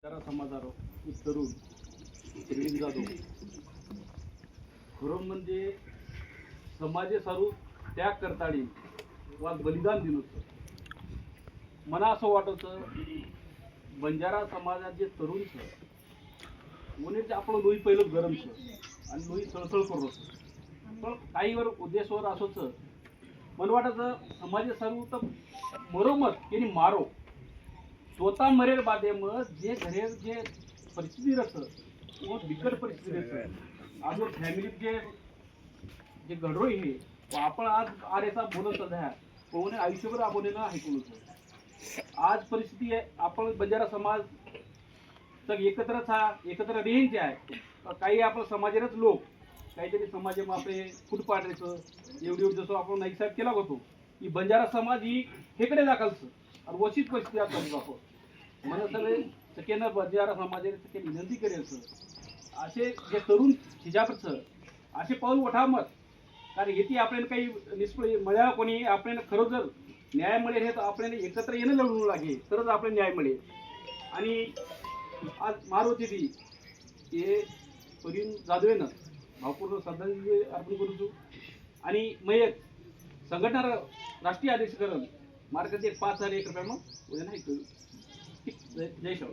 जरा समाजारो एक तरुण प्रवीण जाधव खरं म्हणजे समाजे सारू त्याग करताळी वा बलिदान दिलं मला असं वाटतं बंजारा समाजात जे तरुण छ म्हणजे आपलं लोही पहिलं गरम छ आणि लोही सळसळ करत होतं पण काही वर उद्देशवर असोच मला वाटतं समाजे सारू तर मरोमत त्यांनी मारो स्वतः मरेल बादे मग जे घरे जे परिस्थिती रहतं वो बिकट परिस्थिती रहतं आज फॅमिलीत जे जे घडरोई हे आपण आज आरेचा बोलत सध्या कोणी आयुष्यभर आपण ना ऐकून आज परिस्थिती आहे आपण बंजारा समाज तर एकत्रच हा एकत्र रेंज आहे काही आपण समाजानेच लोक काहीतरी समाजामध्ये आपले फूट पाडायचं एवढी जसं आपण नाईकसाहेब केला होतो की बंजारा समाज ही हेकडे दाखलचं आणि वशीच परिस्थिती आपण आपण मला सगळे सगळ्यांना बंजारा समाजाने सगळे विनंती करेल असे जे तरुण हिजाबचं असे पाऊल उठामत कारण येथे आपल्याला काही निष्फळ मिळाला कोणी आपल्याला खरं जर न्याय मिळेल हे तर आपल्याला एकत्र येणं लढवू लागेल तरच आपल्याला न्याय मिळेल आणि आज मारुती ती हे प्रवीण जाधवेनं भावपूर्ण श्रद्धांजली अर्पण करू आणि मयत संघटना राष्ट्रीय अध्यक्ष करण मार्ग 5,000 रुपये मग उद्या नाही जय शाह